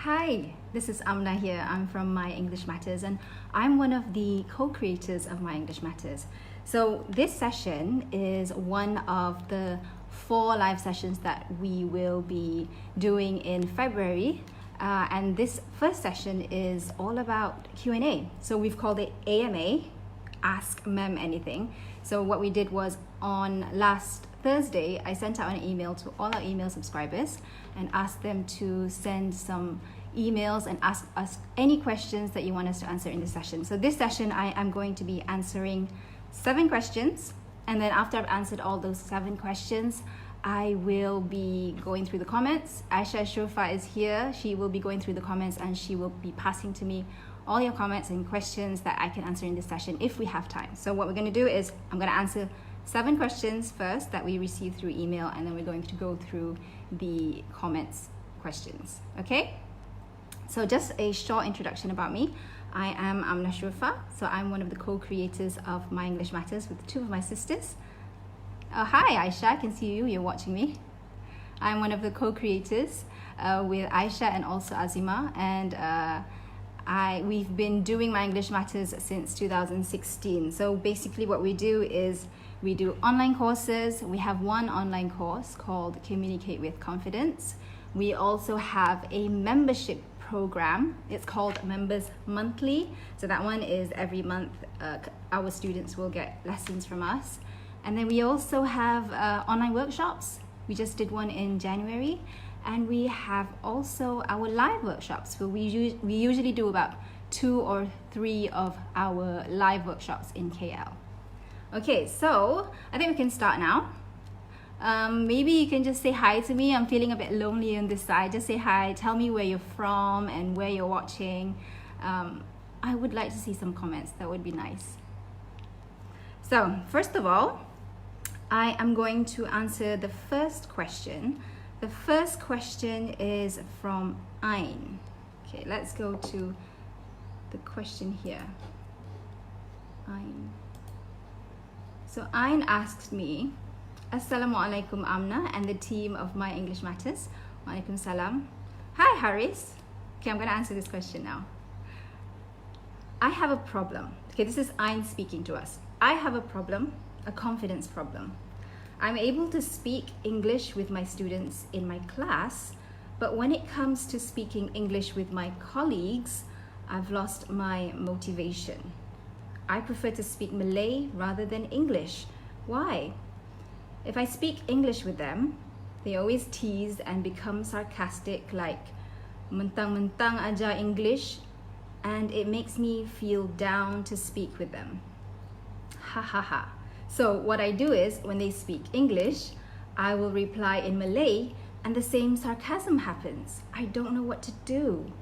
Hi, this is Amnah here. I'm from My English Matters and I'm one of the co-creators of My English Matters. So this session is one of the 4 live sessions that we will be doing in February. And this first session is all about Q&A. So we've called it AMA, Ask MEM Anything. So what we did was on last Thursday, I sent out an email to all our email subscribers and asked them to send some emails and ask us any questions that you want us to answer in this session. So this session, I am going to be answering 7 questions. And then after I've answered all those 7 questions, I will be going through the comments. Aisha Shurfa is here. She will be going through the comments and she will be passing to me all your comments and questions that I can answer in this session if we have time. So what we're going to do is I'm going to answer 7 questions first that we received through email, and then we're going to go through the comments questions. Okay? So just a short introduction about me. I am Amnah Shurfa. So I'm one of the co-creators of My English Matters with 2 of my sisters. Hi Aisha, I can see you, you're watching me. I'm one of the co-creators with Aisha and also Azima, and we've been doing My English Matters since 2016. So basically what we do is we do online courses. We have one online course called Communicate with Confidence. We also have a membership program. It's called Members Monthly. So that one is every month our students will get lessons from us. And then we also have online workshops. We just did one in January. And we have also our live workshops. So we usually do about 2 or 3 of our live workshops in KL. Okay, so I think we can start now. Maybe you can just say hi to me. I'm feeling a bit lonely on this side. Just say hi, tell me where you're from and where you're watching. I would like to see some comments. That would be nice. So first of all, I am going to answer the first question. The first question is from Ain. Okay, let's go to the question here. Ain. So Ain asked me, Assalamualaikum Amnah and the team of My English Matters. Walaikum salam. Hi Haris. Okay, I'm going to answer this question now. I have a problem. Okay, this is Ain speaking to us. I have a problem, a confidence problem. I'm able to speak English with my students in my class, but when it comes to speaking English with my colleagues, I've lost my motivation. I prefer to speak Malay rather than English. Why? If I speak English with them, they always tease and become sarcastic like, mentang-mentang aja English, and it makes me feel down to speak with them. Ha ha ha. So what I do is, when they speak English, I will reply in Malay and the same sarcasm happens. I don't know what to do.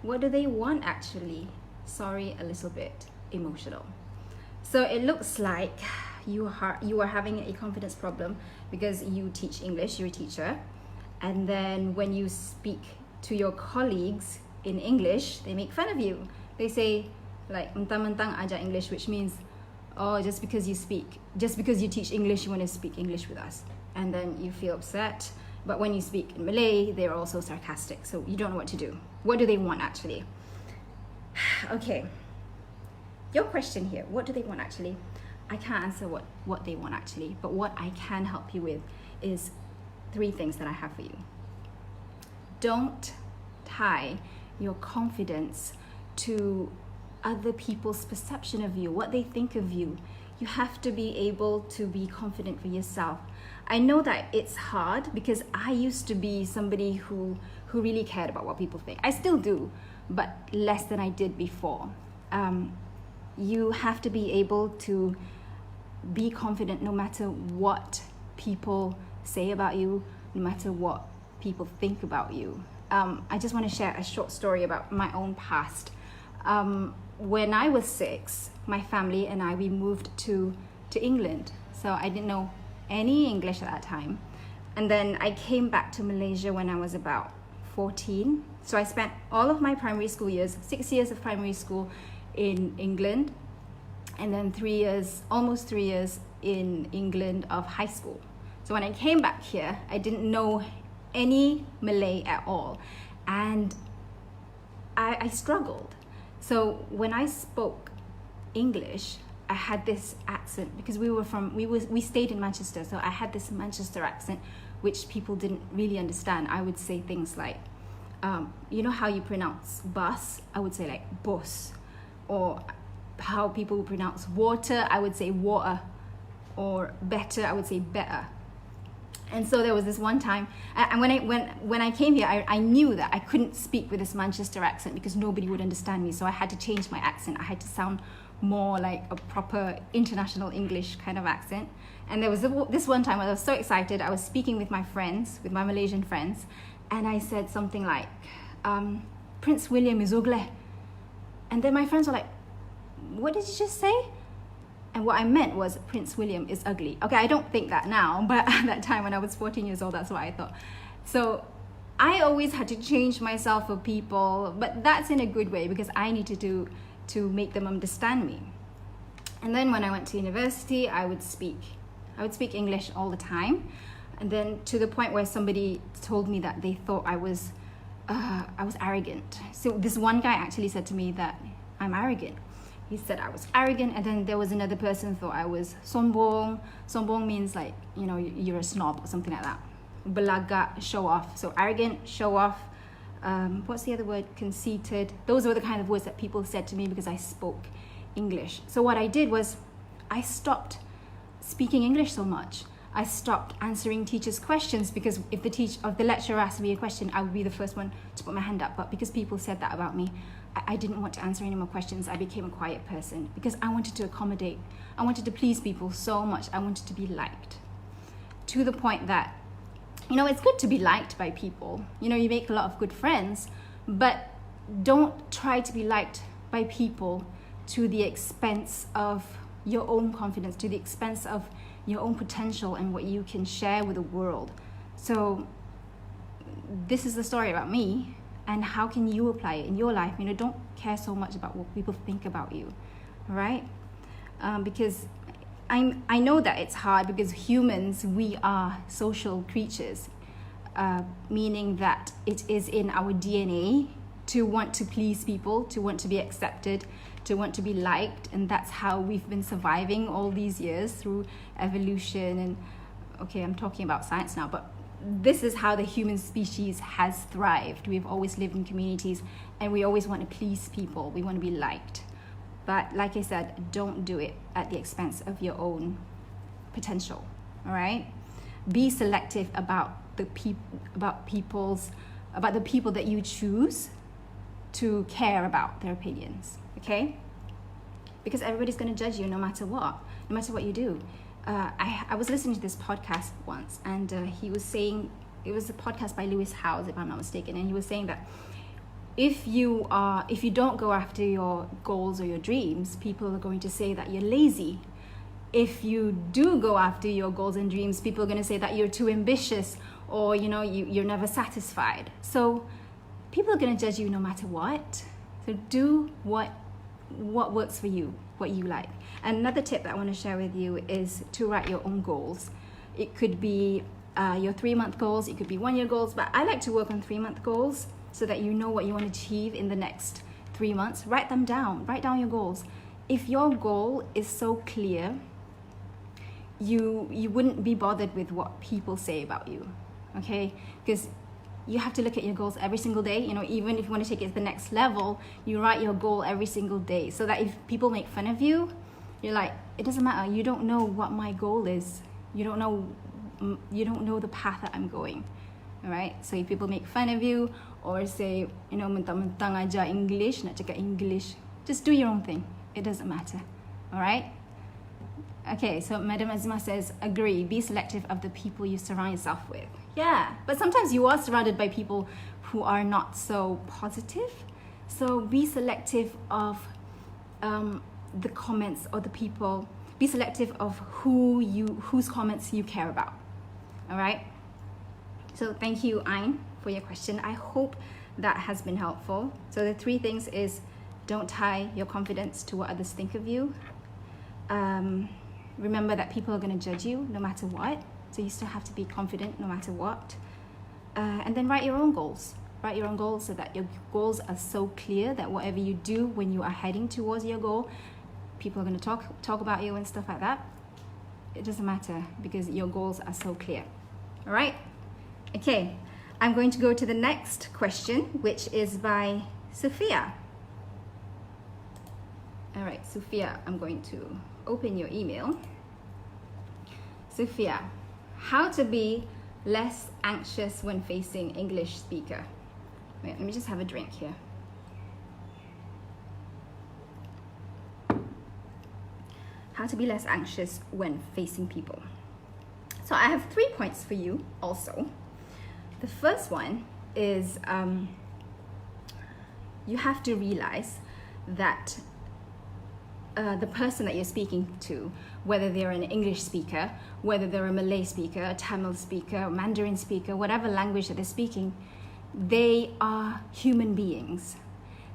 What do they want actually? Sorry, a little bit emotional. So it looks like you are having a confidence problem because you teach English, you're a teacher, and then when you speak to your colleagues in English, they make fun of you. They say like mentang-mentang aja English, which means, oh, just because you teach English, you want to speak English with us. And then you feel upset. But when you speak in Malay, they're also sarcastic. So you don't know what to do. What do they want actually? Okay. Your question here, what do they want actually? I can't answer what they want actually. But what I can help you with is 3 things that I have for you. Don't tie your confidence to other people's perception of you, what they think of you. You have to be able to be confident for yourself. I know that it's hard because I used to be somebody who really cared about what people think. I still do, but less than I did before. You have to be able to be confident no matter what people say about you, no matter what people think about you. I just want to share a short story about my own past. When I was 6, my family and we moved to England. So I didn't know any English at that time. And then I came back to Malaysia when I was about 14. So I spent all of my primary school years, 6 years of primary school in England, and then almost 3 years in England of high school. So when I came back here, I didn't know any Malay at all. And I struggled. So when I spoke English, I had this accent because we stayed in Manchester, so I had this Manchester accent which people didn't really understand. I would say things like, you know how you pronounce bus? I would say like bus. Or how people would pronounce water, I would say water. Or better, I would say better. And so there was this one time, and when I came here, I knew that I couldn't speak with this Manchester accent because nobody would understand me. So I had to change my accent. I had to sound more like a proper international English kind of accent. And there was this one time I was so excited. I was speaking with my friends, with my Malaysian friends, and I said something like, Prince William is ugly. And then my friends were like, what did you just say? And what I meant was Prince William is ugly. Okay, I don't think that now, but at that time when I was 14 years old, that's what I thought. So I always had to change myself for people, but that's in a good way because I needed to make them understand me. And then when I went to university, I would speak English all the time. And then to the point where somebody told me that they thought I was arrogant. So this one guy actually said to me that I'm arrogant. He said I was arrogant, and then there was another person thought I was sombong. Sombong means like, you know, you're a snob or something like that. Belaga, show off. So arrogant, show off. What's the other word? Conceited. Those were the kind of words that people said to me because I spoke English. So what I did was I stopped speaking English so much. I stopped answering teachers' questions because if the lecturer asked me a question, I would be the first one to put my hand up. But because people said that about me, I didn't want to answer any more questions. I became a quiet person because I wanted to accommodate. I wanted to please people so much. I wanted to be liked. To the point that, you know, it's good to be liked by people. You know, you make a lot of good friends, but don't try to be liked by people to the expense of your own confidence, to the expense of your own potential and what you can share with the world. So this is the story about me. And how can you apply it in your life? You know, don't care so much about what people think about you, all right? Because I know that it's hard because humans, we are social creatures, meaning that it is in our DNA to want to please people, to want to be accepted, to want to be liked, and that's how we've been surviving all these years through evolution. And okay, I'm talking about science now, but this is how the human species has thrived. We've always lived in communities and we always want to please people. We want to be liked. But like I said, don't do it at the expense of your own potential, all right? Be selective about the people that you choose to care about their opinions, okay? Because everybody's going to judge you no matter what you do. I was listening to this podcast once, and he was saying, it was a podcast by Lewis Howes, if I'm not mistaken, and he was saying that if you don't go after your goals or your dreams, people are going to say that you're lazy. If you do go after your goals and dreams, people are going to say that you're too ambitious, or you know, you're never satisfied. So people are going to judge you no matter what. So do what works for you, what you like. And another tip that I want to share with you is to write your own goals. It could be your 3-month goals, it could be 1-year goals, but I like to work on 3-month goals so that you know what you want to achieve in the next 3 months. Write them down, write down your goals. If your goal is so clear, you wouldn't be bothered with what people say about you, okay? Because you have to look at your goals every single day. You know, even if you want to take it to the next level, you write your goal every single day so that if people make fun of you, you're like, it doesn't matter. You don't know what my goal is. You don't know the path that I'm going. All right? So if people make fun of you or say, you know, mentang-mentang aja English, nak cakap English, just do your own thing. It doesn't matter. All right? Okay, so Madam Azima says, agree, be selective of the people you surround yourself with. Yeah, but sometimes you are surrounded by people who are not so positive. So be selective of the comments or the people. Be selective of whose comments you care about. All right? So thank you, Ayn, for your question. I hope that has been helpful. So the 3 things is, don't tie your confidence to what others think of you. Remember that people are going to judge you no matter what. So you still have to be confident no matter what. And then write your own goals. write your own goals so that your goals are so clear that whatever you do when you are heading towards your goal, people are going to talk about you and stuff like that. It doesn't matter because your goals are so clear. All right? Okay, I'm going to go to the next question, which is by Sophia. All right, Sophia, I'm going to open your email. Sophia, how to be less anxious when facing English speaker. Wait, let me just have a drink here. How to be less anxious when facing people. So I have 3 points for you also. The first one is you have to realize that the person that you're speaking to, whether they're an English speaker, whether they're a Malay speaker, a Tamil speaker, a Mandarin speaker, whatever language that they're speaking, they are human beings.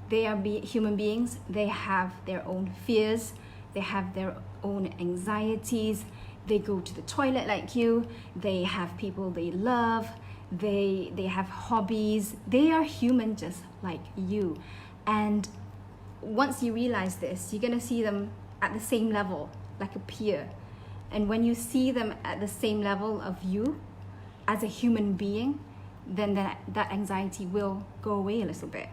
They are human beings. They have their own fears. They have their own anxieties. They go to the toilet like you. They have people they love. They have hobbies. They are human just like you. And once you realize this, you're going to see them at the same level, like a peer. And when you see them at the same level of you as a human being, then that anxiety will go away a little bit.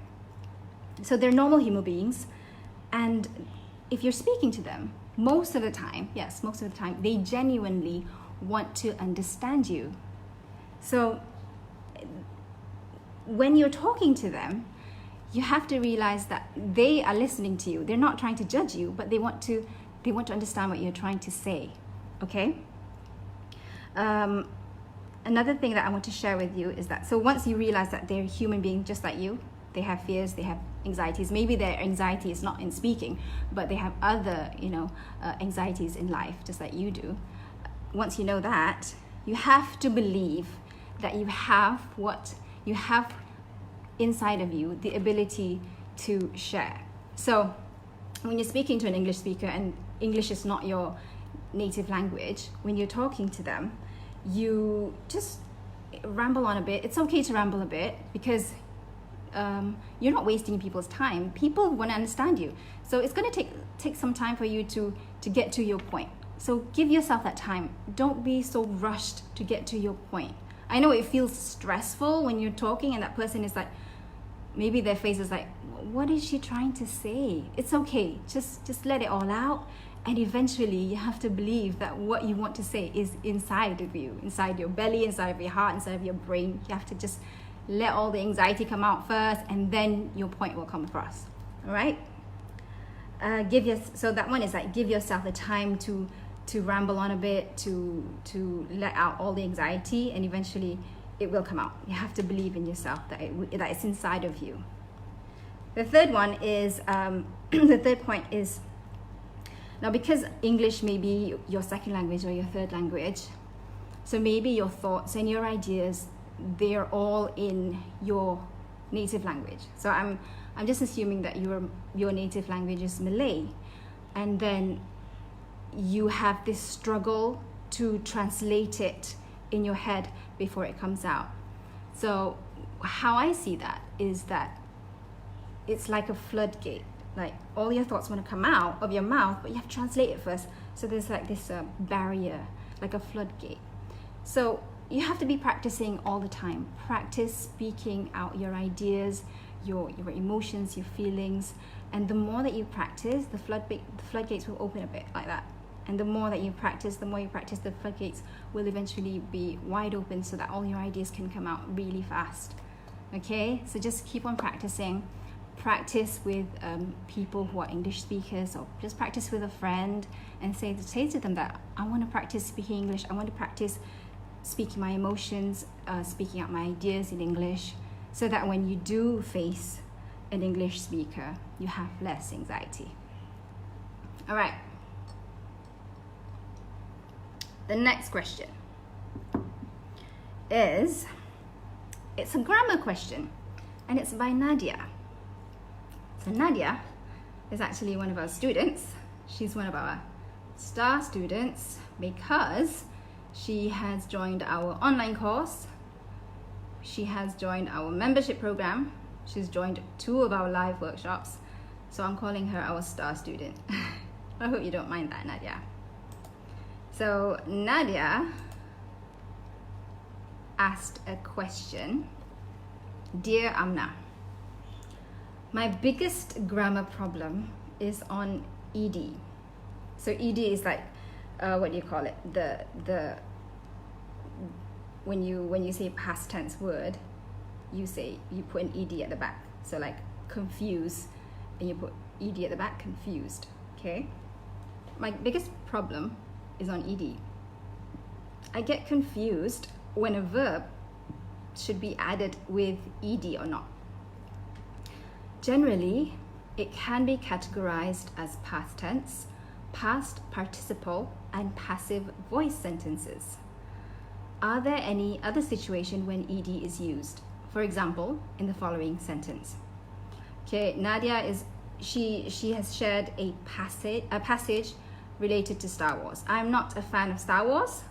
So they're normal human beings. And if you're speaking to them, most of the time, they genuinely want to understand you. So when you're talking to them, you have to realize that they are listening to you. They're not trying to judge you, but they want to understand what you're trying to say. Okay? Another thing that I want to share with you is that, so once you realize that they're human beings just like you, they have fears, they have anxieties. Maybe their anxiety is not in speaking, but they have other, anxieties in life, just like you do. Once you know that, you have to believe that you have what you have inside of you, the ability to share. So when you're speaking to an English speaker and English is not your native language, when you're talking to them, you just ramble on a bit. It's okay to ramble a bit because you're not wasting people's time. People want to understand you. So it's going to take some time for you to get to your point. So give yourself that time. Don't be so rushed to get to your point. I know it feels stressful when you're talking and that person is like, maybe their face is like, what is she trying to say? It's okay. Just let it all out. And eventually you have to believe that what you want to say is inside of you, inside your belly, inside of your heart, inside of your brain. You have to just let all the anxiety come out first, and then your point will come across. All right? So that one is like, give yourself the time to ramble on a bit, to let out all the anxiety, and eventually it will come out. You have to believe in yourself that it's inside of you. The third one is, the third point is, now because English may be your second language or your third language, so maybe your thoughts and your ideas, they're all in your native language. So I'm just assuming that your native language is Malay, and then you have this struggle to translate it in your head before it comes out. So how I see that is that it's like a floodgate. Like all your thoughts want to come out of your mouth, but you have to translate it first. So there's like this barrier, like a floodgate. So you have to be practicing all the time. Practice speaking out your ideas, your emotions, your feelings. And the more that you practice, the floodgates will open a bit like that. And the more that you practice, the floodgates will eventually be wide open so that all your ideas can come out really fast. Okay? So just keep on practicing. Practice with people who are English speakers, or just practice with a friend and say to them that I want to practice speaking English. I want to practice speaking my emotions, speaking out my ideas in English, so that when you do face an English speaker, you have less anxiety. All right. The next question is, it's a grammar question, and it's by Nadia. So Nadia is actually one of our students. She's one of our star students because she has joined our online course. she has joined our membership program. She's joined 2 of our live workshops. So I'm calling her our star student. I hope you don't mind that, Nadia. So Nadia asked a question. Dear Amnah, my biggest grammar problem is on ed. So ed is like, what do you call it? The when you say past tense word, you put an ed at the back. So like confuse, and you put ed at the back, confused. Okay. My biggest problem is on ed. I get confused when a verb should be added with ed or not. Generally, it can be categorized as past tense, past participle, and passive voice sentences. Are there any other situation when ed is used? For example, in the following sentence. Okay, Nadia she has shared a passage related to Star Wars. I'm not a fan of Star Wars,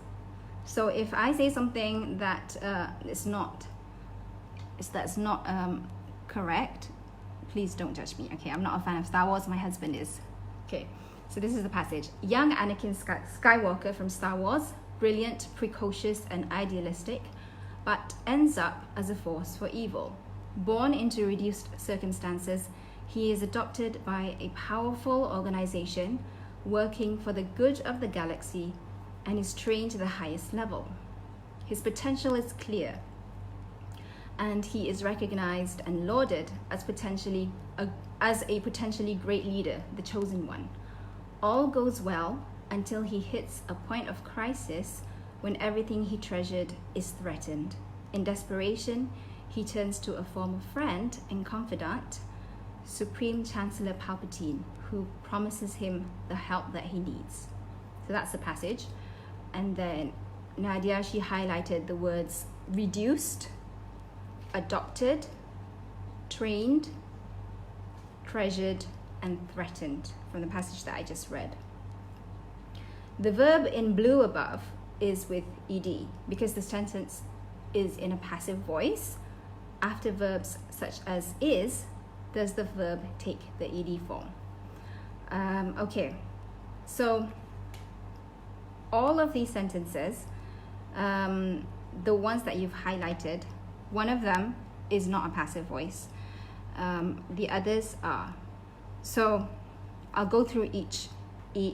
so if I say something that that's not correct, please don't judge me. Okay, I'm not a fan of Star Wars. My husband is. Okay, so this is the passage. Young Anakin Skywalker from Star Wars, brilliant, precocious, and idealistic, but ends up as a force for evil. Born into reduced circumstances, he is adopted by a powerful organization working for the good of the galaxy and is trained to the highest level. His potential is clear, and he is recognized and lauded as a potentially great leader, the chosen one. All goes well until he hits a point of crisis when everything he treasured is threatened. In desperation, he turns to a former friend and confidant, Supreme Chancellor Palpatine, who promises him the help that he needs. So that's the passage. And then Nadia, she highlighted the words reduced, adopted, trained, treasured, and threatened from the passage that I just read. The verb in blue above is with ed because the sentence is in a passive voice. After verbs such as is, does the verb take the ed form? Okay, so all of these sentences, the ones that you've highlighted, one of them is not a passive voice. The others are. So I'll go through each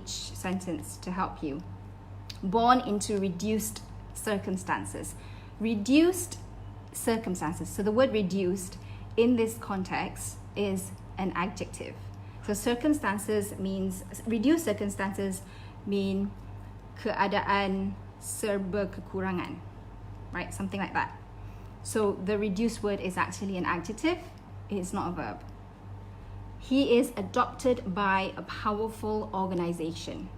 sentence to help you. Born into reduced circumstances. Reduced circumstances. So the word reduced in this context is an adjective. So reduced circumstances mean keadaan serba kekurangan, right? Something like that. So the reduced word is actually an adjective. It is not a verb. He is adopted by a powerful organization.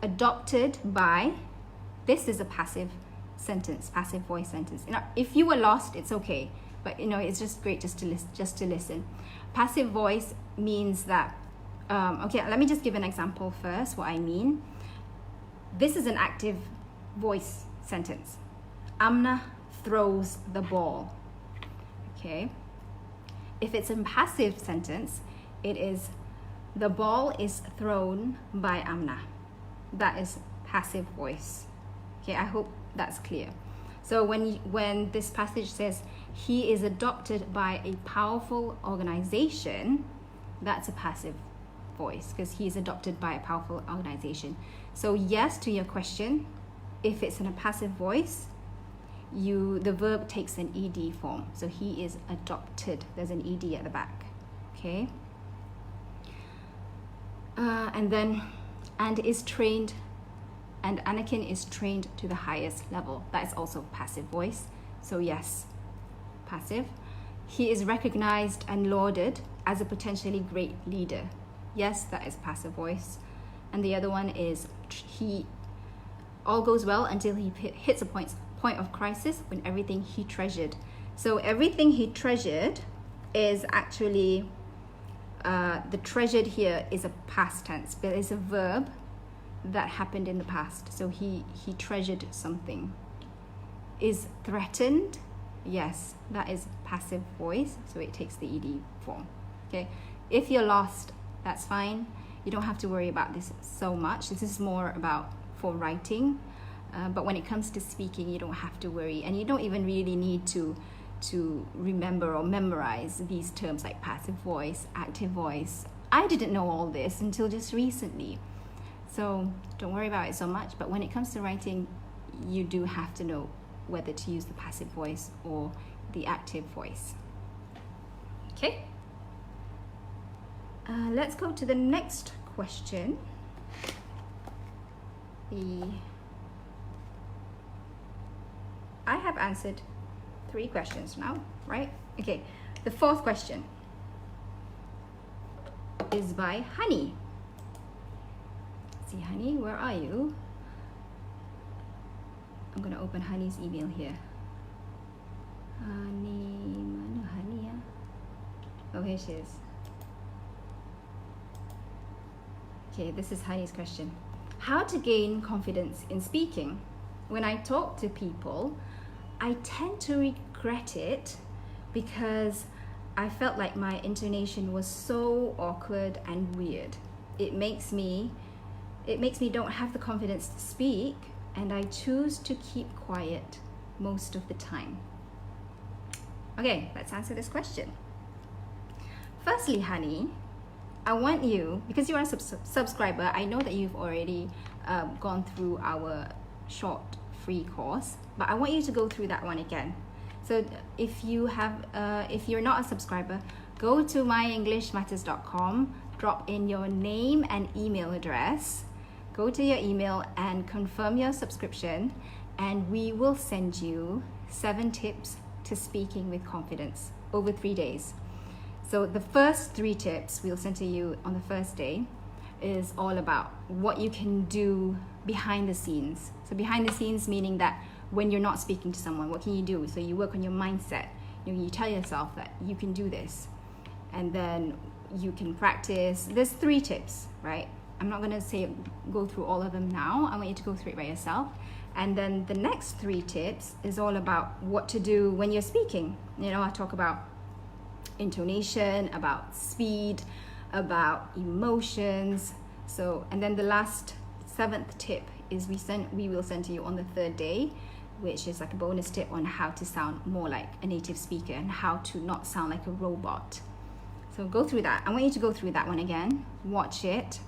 Adopted by, this is a passive sentence, passive voice sentence. If you were lost, it's okay, but it's just great just to listen. Passive voice means that, okay, let me just give an example first, what I mean. This is an active voice sentence. Amnah throws the ball. Okay. If it's a passive sentence, it is the ball is thrown by Amnah. That is passive voice. Okay, I hope that's clear. So when this passage says he is adopted by a powerful organization, that's a passive voice because he is adopted by a powerful organization. So yes to your question, if it's in a passive voice, the verb takes an ed form. So he is adopted. There's an ed at the back. Okay. And is trained, and Anakin is trained to the highest level. That is also passive voice. So yes, passive. He is recognized and lauded as a potentially great leader. Yes, that is passive voice. And the other one is he all goes well until he hits a point of crisis when everything he treasured. So everything he treasured is actually the treasured here is a past tense, but it's a verb that happened in the past. So he treasured something. Is threatened yes, that is passive voice, so it takes the ed form. Okay, if you're lost, that's fine. You don't have to worry about this so much. This is more about for writing, but when it comes to speaking, you don't have to worry, and you don't even really need to remember or memorize these terms like passive voice, active voice. I didn't know all this until just recently, so don't worry about it so much. But when it comes to writing, you do have to know whether to use the passive voice or the active voice. Okay, let's go to the next question. I have answered 3 questions now, right? Okay, the 4th question is by Honey. See, Honey, where are you? I'm gonna open Honey's email here. Honey, mana Honey? Oh, here she is. Okay, this is Honey's question. How to gain confidence in speaking? When I talk to people, I tend to regret it because I felt like my intonation was so awkward and weird. It makes me don't have the confidence to speak, and I choose to keep quiet most of the time. Okay, let's answer this question. Firstly, Honey, I want you, because you are a subscriber, I know that you've already gone through our short free course, but I want you to go through that one again. So if you're not a subscriber, go to myenglishmatters.com, drop in your name and email address, go to your email and confirm your subscription, and we will send you 7 tips to speaking with confidence over 3 days. So the first 3 tips we'll send to you on the first day is all about what you can do behind the scenes. So behind the scenes meaning that when you're not speaking to someone, what can you do? So you work on your mindset. You tell yourself that you can do this, and then you can practice. There's 3 tips, right? I'm not gonna go through all of them now. I want you to go through it by yourself. And then the next 3 tips is all about what to do when you're speaking. I talk about intonation, about speed, about emotions. So, and then the last 7th tip is we will send to you on the 3rd day, which is like a bonus tip on how to sound more like a native speaker and how to not sound like a robot. So go through that. I want you to go through that one again, watch it,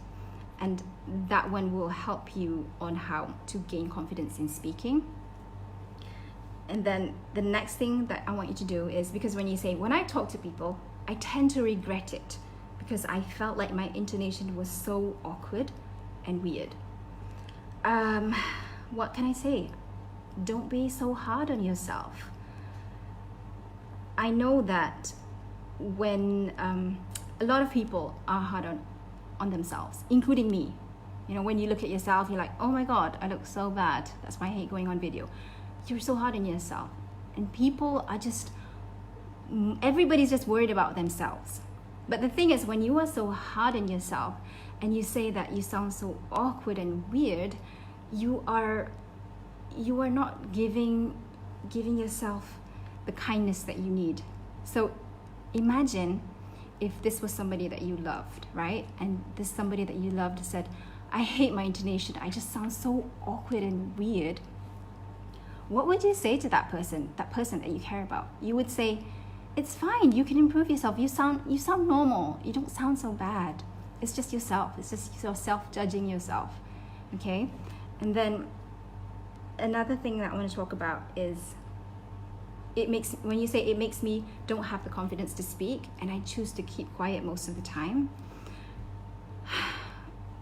and that one will help you on how to gain confidence in speaking. And then the next thing that I want you to do is, because when I talk to people, I tend to regret it because I felt like my intonation was so awkward and weird. What can I say? Don't be so hard on yourself. I know that when a lot of people are hard on themselves, including me. When you look at yourself, you're like, oh my God, I look so bad. That's why I hate going on video. You're so hard on yourself. And people are everybody's just worried about themselves. But the thing is, when you are so hard on yourself and you say that you sound so awkward and weird, you are not giving yourself the kindness that you need. So imagine if this was somebody that you loved, right? And this somebody that you loved said, I hate my intonation. I just sound so awkward and weird. What would you say to that person that you care about? You would say, it's fine, you can improve yourself. You sound normal. You don't sound so bad. It's just yourself. It's just yourself judging yourself. Okay? And then another thing that I want to talk about is when you say it makes me don't have the confidence to speak and I choose to keep quiet most of the time.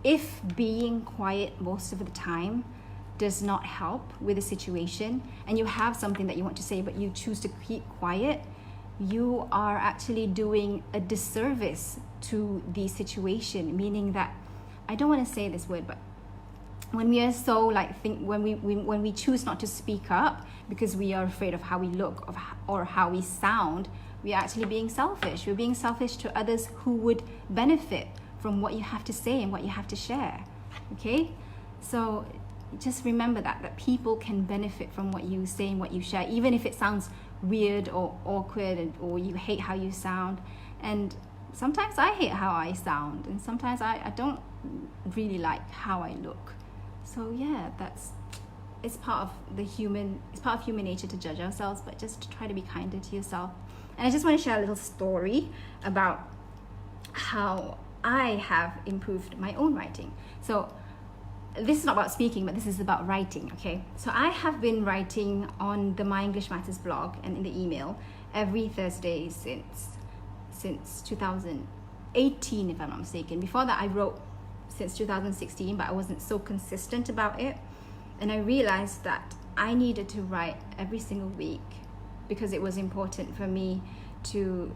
If being quiet most of the time does not help with a situation and you have something that you want to say but you choose to keep quiet, you are actually doing a disservice to the situation, meaning that, I don't want to say this word, but when we are so when we choose not to speak up because we are afraid of how we look or how we sound, we are actually being selfish. We're being selfish to others who would benefit from what you have to say and what you have to share. Okay? So just remember that people can benefit from what you say and what you share, even if it sounds weird or awkward, or you hate how you sound. And sometimes I hate how I sound, and sometimes I don't really like how I look. So yeah, it's part of human nature to judge ourselves, but just to try to be kinder to yourself. And I just want to share a little story about how I have improved my own writing. So this is not about speaking, but this is about writing, okay? So I have been writing on the My English Matters blog and in the email every Thursday since 2018, if I'm not mistaken. Before that, I wrote since 2016, but I wasn't so consistent about it. And I realized that I needed to write every single week because it was important for me to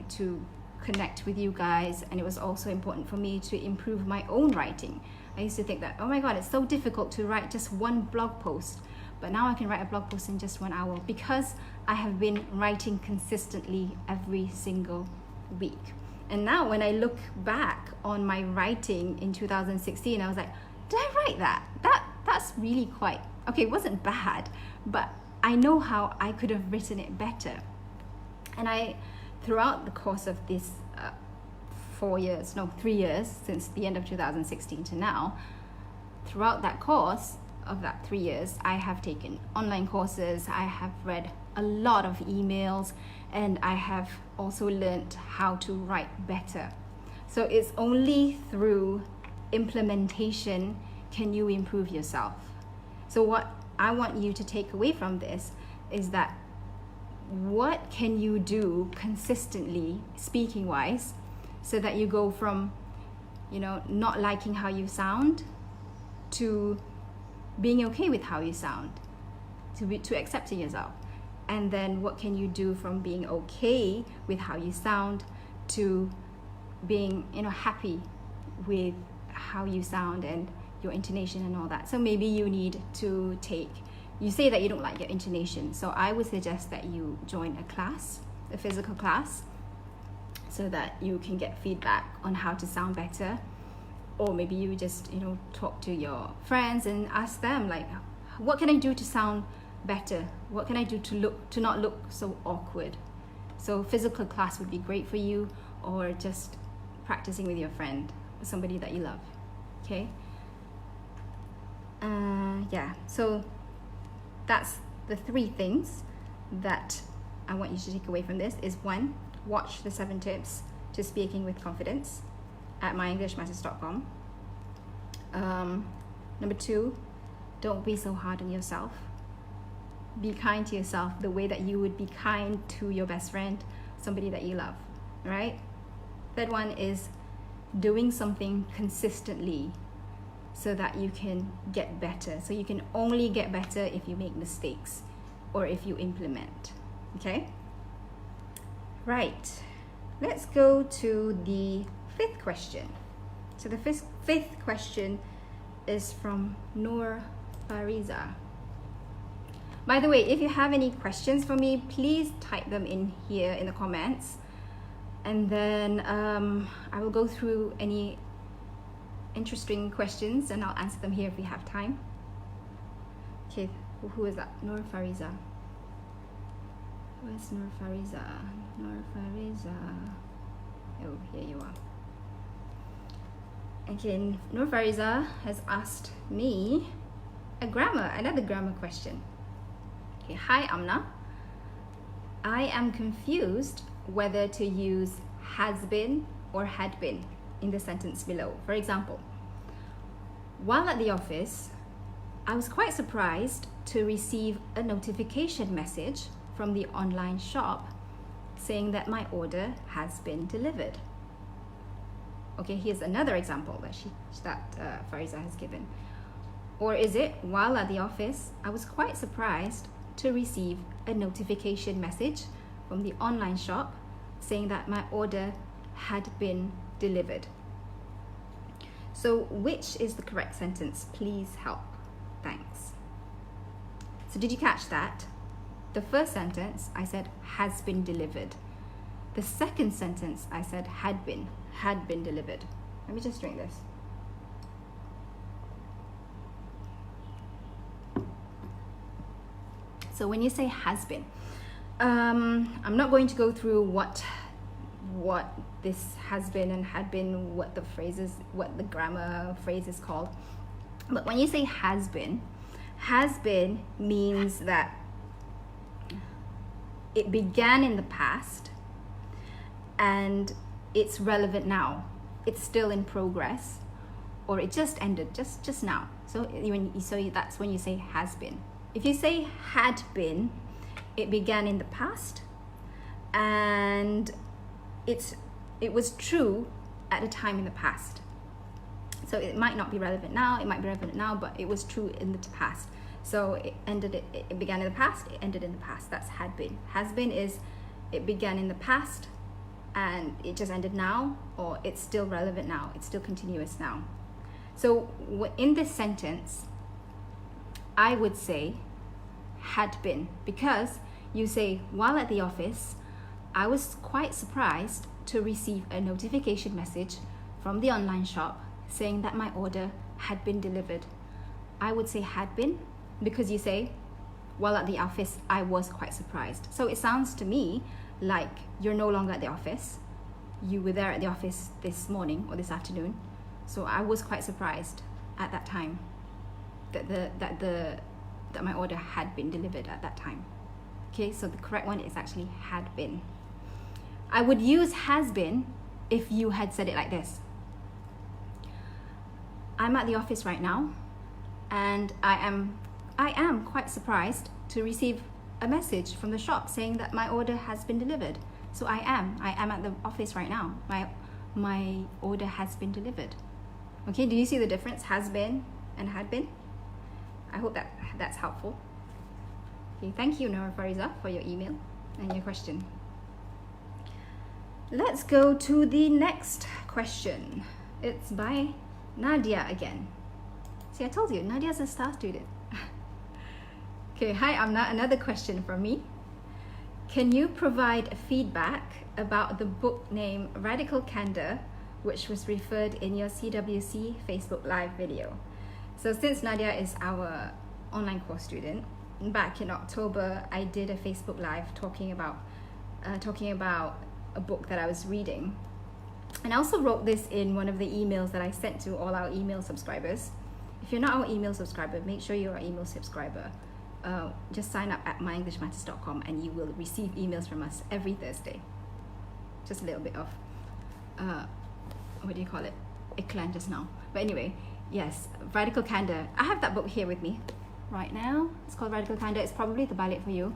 connect with you guys, and it was also important for me to improve my own writing. I used to think that, oh my god, it's so difficult to write just one blog post, but now I can write a blog post in just 1 hour because I have been writing consistently every single week. And now when I look back on my writing in 2016, I was like, did I write that? That's really quite okay. It wasn't bad, but I know how I could have written it better. And throughout the course of this 3 years since the end of 2016 to now, throughout that course of that 3 years, I have taken online courses, I have read a lot of emails, and I have also learned how to write better. So it's only through implementation can you improve yourself. So what I want you to take away from this is that what can you do consistently, speaking wise, so that you go from, not liking how you sound to being okay with how you sound, to accepting yourself. And then what can you do from being okay with how you sound to being, happy with how you sound and your intonation and all that. So maybe you need to you say that you don't like your intonation, so I would suggest that you join a class, a physical class, so that you can get feedback on how to sound better. Or maybe you just, talk to your friends and ask them, like, what can I do to sound better? What can I do to not look so awkward? So physical class would be great for you, or just practicing with your friend or somebody that you love. Okay? So that's the 3 things that I want you to take away from this. Is 1, watch the 7 tips to speaking with confidence at myenglishmatters.com. Number 2, don't be so hard on yourself. Be kind to yourself the way that you would be kind to your best friend, somebody that you love, right? Third one is doing something consistently so that you can get better. So you can only get better if you make mistakes or if you implement, okay? Right, let's go to the 5th question. So the fifth question is from Noor Fariza. By the way, if you have any questions for me, please type them in here in the comments, and then I will go through any interesting questions and I'll answer them here if we have time. Okay, who is that? Noor Fariza. Where's Noor Fariza? Noor Fariza. Oh, here you are. Okay, Noor Fariza has asked me another grammar question. Okay, hi Amnah. I am confused whether to use has been or had been in the sentence below. For example, while at the office, I was quite surprised to receive a notification message from the online shop saying that my order has been delivered. Okay, here's another example that Fariza has given. Or is it, while at the office, I was quite surprised to receive a notification message from the online shop saying that my order had been delivered. So which is the correct sentence? Please help. Thanks. So did you catch that? The first sentence, I said has been delivered. The second sentence, I said had been delivered. Let me just drink this. So when you say has been, I'm not going to go through what this has been and had been, what the grammar phrase is called. But when you say has been means that it began in the past and it's relevant now. It's still in progress, or it just ended just now. So that's when you say has been. If you say had been, it began in the past and it was true at a time in the past. So it might not be relevant now, it might be relevant now, but it was true in the past. So it began in the past, it ended in the past. That's had been. Has been is it began in the past and it just ended now, or it's still relevant now, it's still continuous now. So in this sentence, I would say had been, because you say, while at the office, I was quite surprised to receive a notification message from the online shop saying that my order had been delivered. I would say had been, because you say, while at the office, I was quite surprised. So it sounds to me like you're no longer at the office. You were there at the office this morning or this afternoon. So I was quite surprised at that time that my order had been delivered at that time. Okay, so the correct one is actually had been. I would use has been if you had said it like this. I'm at the office right now and I am quite surprised to receive a message from the shop saying that my order has been delivered. So I am at the office right now. My order has been delivered. Okay, do you see the difference? Has been and had been? I hope that's helpful. Okay, thank you, Nora Fariza, for your email and your question. Let's go to the next question. It's by Nadia again. See, I told you, Nadia's a star student. Okay, hi Amnah, another question from me. Can you provide feedback about the book name Radical Candor, which was referred in your CWC Facebook Live video? So since Nadia is our online course student, back in October, I did a Facebook Live talking about a book that I was reading. And I also wrote this in one of the emails that I sent to all our email subscribers. If you're not our email subscriber, make sure you're our email subscriber. Just sign up at myenglishmatters.com and you will receive emails from us every Thursday. Just a little bit of, what do you call it? Eclan just now. But anyway, yes, Radical Candor. I have that book here with me right now. It's called Radical Candor. It's probably the ballet for you.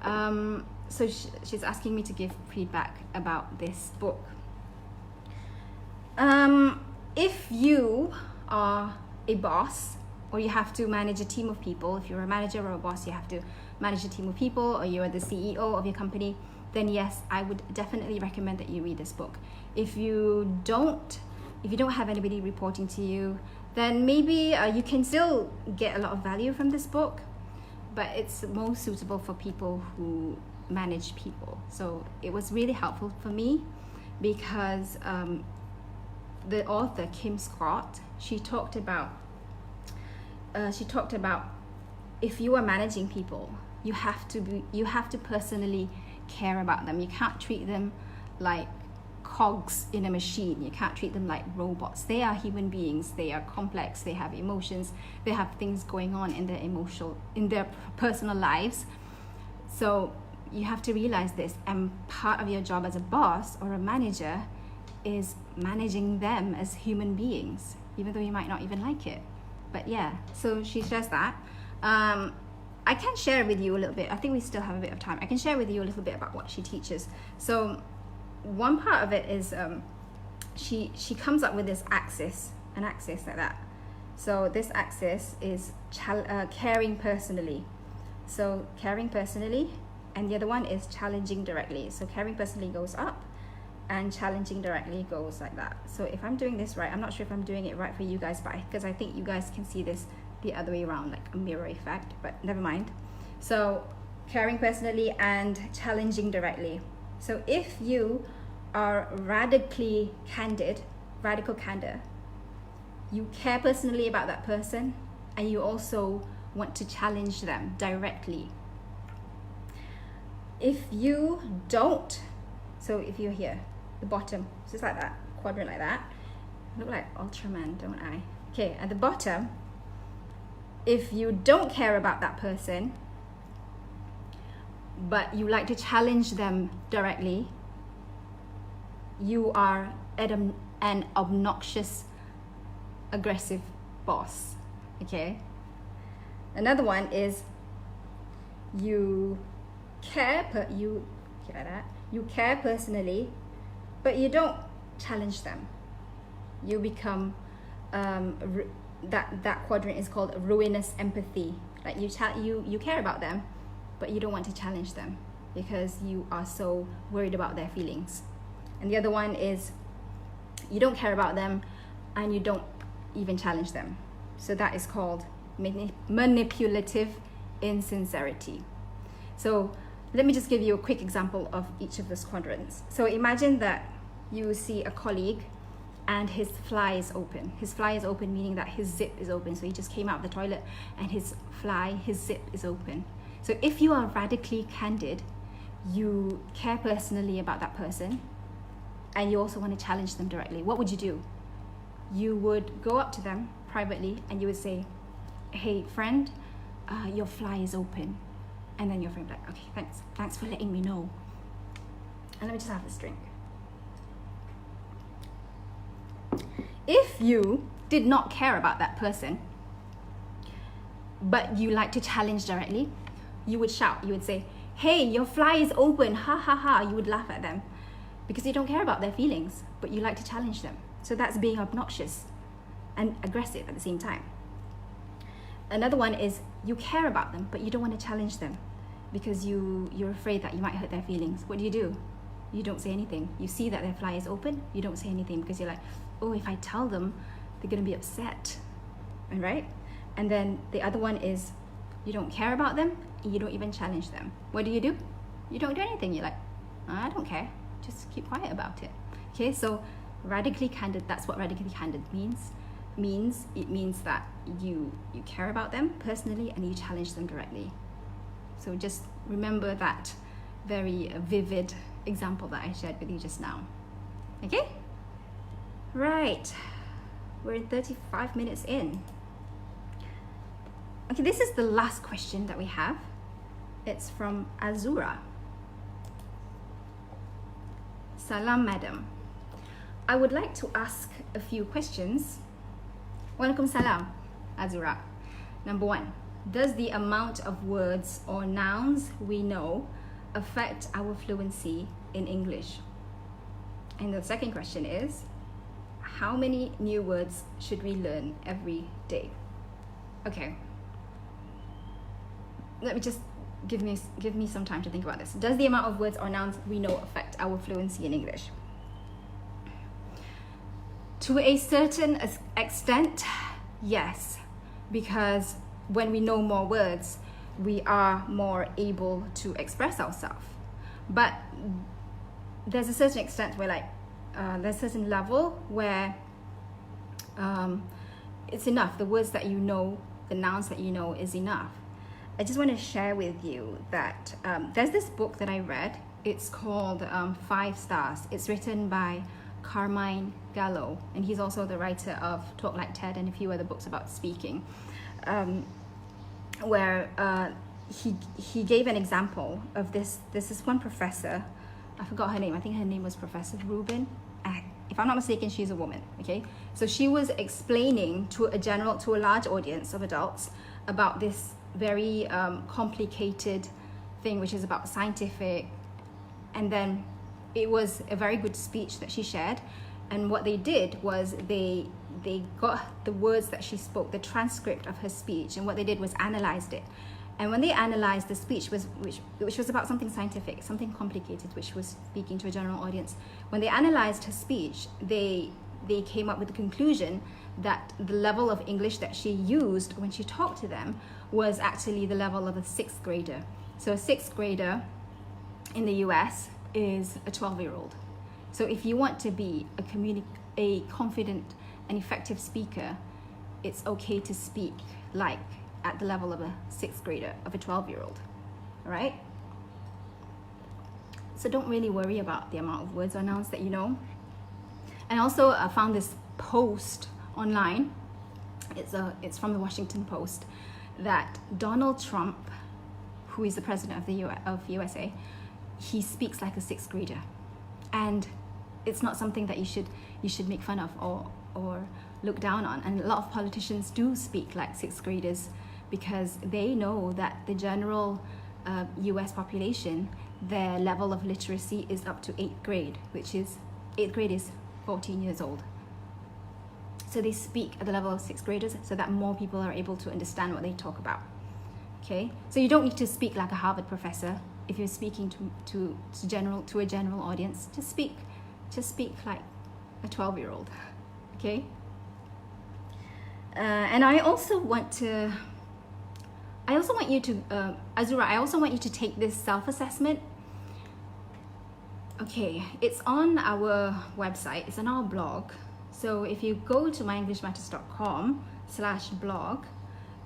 So she's asking me to give feedback about this book. If you are a boss or you have to manage a team of people, if you're a manager or a boss, you have to manage a team of people, or you're the CEO of your company, then yes, I would definitely recommend that you read this book. If you don't have anybody reporting to you, then maybe you can still get a lot of value from this book, but it's most suitable for people who manage people. So it was really helpful for me because the author, Kim Scott, she talked about if you are managing people, you have to personally care about them. You can't treat them like cogs in a machine. You can't treat them like robots. They are human beings. They are complex. They have emotions. They have things going on in their personal lives. So you have to realize this, and part of your job as a boss or a manager is managing them as human beings, even though you might not even like it. But yeah, so she says that. I can share with you a little bit. I think we still have a bit of time. I can share with you a little bit about what she teaches. So one part of it is she comes up with an axis like that. So this axis is caring personally. So caring personally, and the other one is challenging directly. So caring personally goes up and challenging directly goes like that. So if I'm doing this right, I'm not sure if I'm doing it right for you guys, but because I think you guys can see this the other way around, like a mirror effect, but never mind. So caring personally and challenging directly. So if you are radical candor, you care personally about that person and you also want to challenge them directly. if you don't, so if you're here, the bottom, just like that, quadrant like that, I look like Ultraman, don't I? Okay, at the bottom, if you don't care about that person, but you like to challenge them directly, you are an obnoxious, aggressive boss. Okay. Another one is you care personally, but you don't challenge them. You become that quadrant is called ruinous empathy. Like you care about them, but you don't want to challenge them because you are so worried about their feelings. And the other one is you don't care about them and you don't even challenge them. So that is called manipulative insincerity. So let me just give you a quick example of each of those quadrants. So imagine that you see a colleague and his fly is open. His fly is open meaning that his zip is open. So he just came out of the toilet and his zip is open. So if you are radically candid, you care personally about that person, and you also want to challenge them directly, what would you do? You would go up to them privately and you would say, hey friend, your fly is open. And then your friend would be like, okay, thanks for letting me know. And let me just have this drink. If you did not care about that person, but you like to challenge directly, you would shout, you would say, hey, your fly is open, ha ha ha. You would laugh at them because you don't care about their feelings, but you like to challenge them. So that's being obnoxious and aggressive at the same time. Another one is you care about them, but you don't want to challenge them because you're afraid that you might hurt their feelings. What do? You don't say anything. You see that their fly is open, you don't say anything because you're like, oh, if I tell them, they're going to be upset, right? And then the other one is you don't care about them, and you don't even challenge them. What do? You don't do anything. You're like, I don't care. Just keep quiet about it. Okay, so radically candid, that's what radically candid means. It means that you care about them personally and you challenge them directly. So just remember that very vivid example that I shared with you just now. Okay? Right. We're 35 minutes in. Okay, this is the last question that we have. It's from Azura. Salam, madam. I would like to ask a few questions. Walaikum salam, Azura. Number one, does the amount of words or nouns we know affect our fluency in English? And the second question is, how many new words should we learn every day? Okay. Let me just give me some time to think about this. Does the amount of words or nouns we know affect our fluency in English? To a certain extent, yes, because when we know more words, we are more able to express ourselves. But there's a certain extent where there's a certain level where it's enough. The words that you know, the nouns that you know is enough. I just want to share with you that there's this book that I read. It's called 5 Stars. It's written by Carmine Gallo, and he's also the writer of Talk Like TED and a few other books about speaking, where he gave an example of this is one professor. I forgot her name. I think her name was Professor Rubin. If I'm not mistaken, she's a woman. Okay, so she was explaining to a large audience of adults about this very complicated thing, which is about scientific, and then it was a very good speech that she shared. And what they did was they got the words that she spoke, the transcript of her speech, and what they did was analyzed it. And when they analyzed the speech, which was about something scientific, something complicated, which was speaking to a general audience, when they analyzed her speech, they came up with the conclusion that the level of English that she used when she talked to them was actually the level of a 6th grader. So a 6th grader in the US is a 12-year-old. So if you want to be a confident and effective speaker, it's okay to speak at the level of a 6th grader, of a 12-year-old, all right? So don't really worry about the amount of words or nouns that you know. And also I found this post online. It's from the Washington Post, that Donald Trump, who is the president of the USA, he speaks like a sixth grader, and it's not something that you should make fun of or look down on. And a lot of politicians do speak like sixth graders because they know that the general US population, their level of literacy is up to 8th grade, which is 8th grade is 14 years old. So they speak at the level of 6th graders so that more people are able to understand what they talk about. Okay, so you don't need to speak like a Harvard professor if you're speaking to a general audience. Just speak like a 12-year-old. Okay. And I also want you to Azura, I also want you to take this self-assessment. Okay, it's on our website, it's on our blog. So if you go to myenglishmatters.com/blog,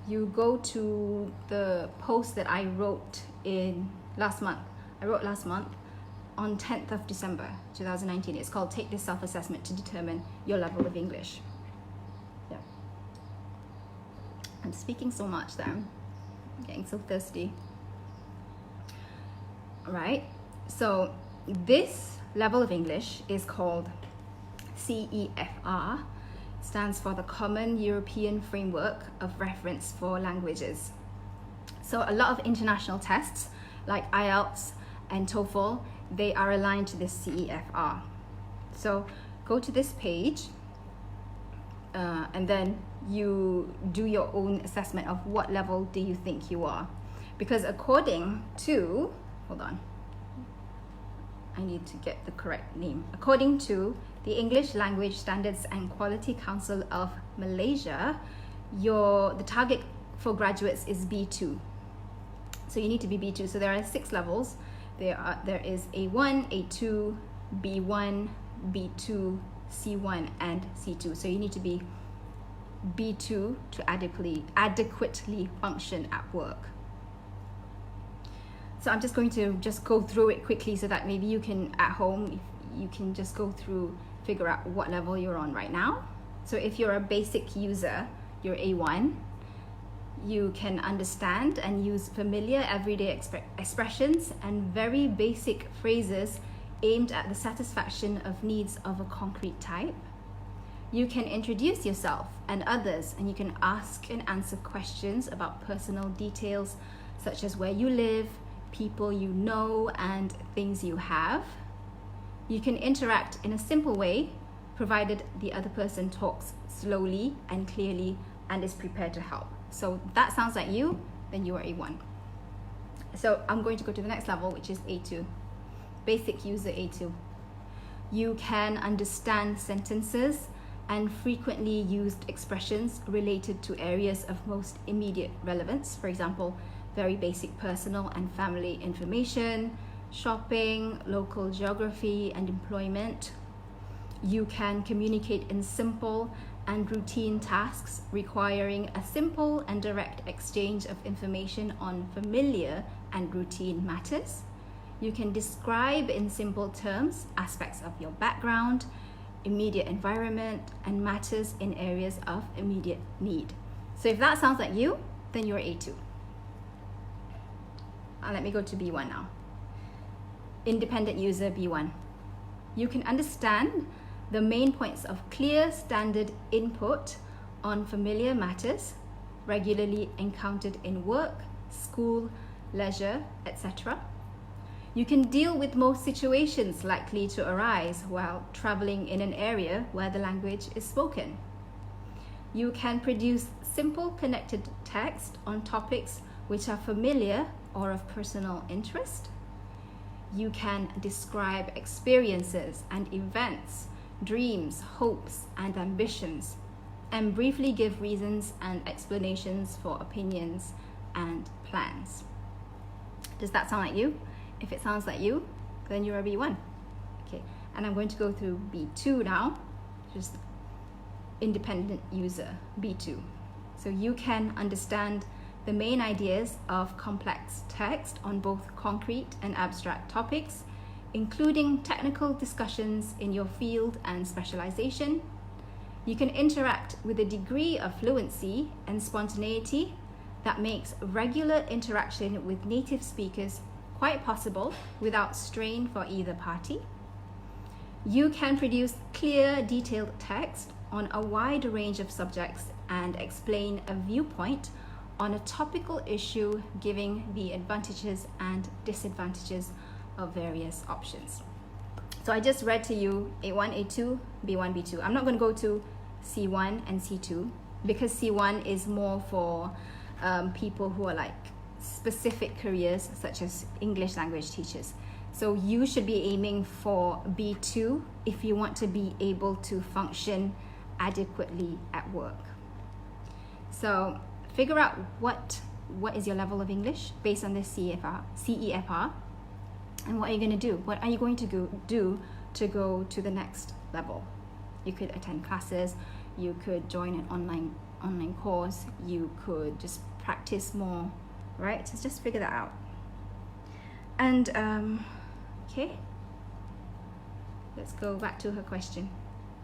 you go to the post that I wrote last month on 10th of December 2019. It's called Take This Self-Assessment to Determine Your Level of English. Yeah. I'm speaking so much that I'm getting so thirsty. All right. So this level of English is called CEFR, stands for the Common European Framework of Reference for Languages. So a lot of international tests like IELTS and TOEFL, they are aligned to this CEFR. So go to this page and then you do your own assessment of what level do you think you are. Because according to, hold on, I need to get the correct name. According to the English Language Standards and Quality Council of Malaysia, the target for graduates is B2. So you need to be B2. So there are 6 levels. There is A1, A2, B1, B2, C1, and C2. So you need to be B2 to adequately function at work. So I'm just going to go through it quickly so that maybe you can, at home, you can just go through, figure out what level you're on right now. So if you're a basic user, you're A1. You can understand and use familiar everyday expressions and very basic phrases aimed at the satisfaction of needs of a concrete type. You can introduce yourself and others, and you can ask and answer questions about personal details such as where you live, people you know, and things you have. You can interact in a simple way, provided the other person talks slowly and clearly and is prepared to help. So that sounds like you, then you are A1. So I'm going to go to the next level, which is A2. Basic user A2. You can understand sentences and frequently used expressions related to areas of most immediate relevance. For example, very basic personal and family information, shopping, local geography, and employment. You can communicate in simple and routine tasks requiring a simple and direct exchange of information on familiar and routine matters. You can describe in simple terms aspects of your background, immediate environment, and matters in areas of immediate need. So if that sounds like you, then you're A2. Let me go to B1 now. Independent user B1. You can understand the main points of clear standard input on familiar matters regularly encountered in work, school, leisure, etc. You can deal with most situations likely to arise while traveling in an area where the language is spoken. You can produce simple connected text on topics which are familiar or of personal interest. You can describe experiences and events, dreams, hopes, and ambitions, and briefly give reasons and explanations for opinions and plans. Does that sound like you? If it sounds like you, then you're a B1. Okay, and I'm going to go through B2 now, just independent user, B2. So you can understand the main ideas of complex text on both concrete and abstract topics. including technical discussions in your field and specialization. You can interact with a degree of fluency and spontaneity that makes regular interaction with native speakers quite possible without strain for either party. You can produce clear, detailed text on a wide range of subjects and explain a viewpoint on a topical issue, giving the advantages and disadvantages of various options. So I just read to you A1, A2, B1, B2. I'm not going to go to C1 and C2 because C1 is more for people who are like specific careers such as English language teachers. So you should be aiming for B2 if you want to be able to function adequately at work. So figure out what is your level of English based on this CEFR, and what are you going to do? What are you going to do to go to the next level? You could attend classes, you could join an online course, you could just practice more, right? So just figure that out. And okay, let's go back to her question.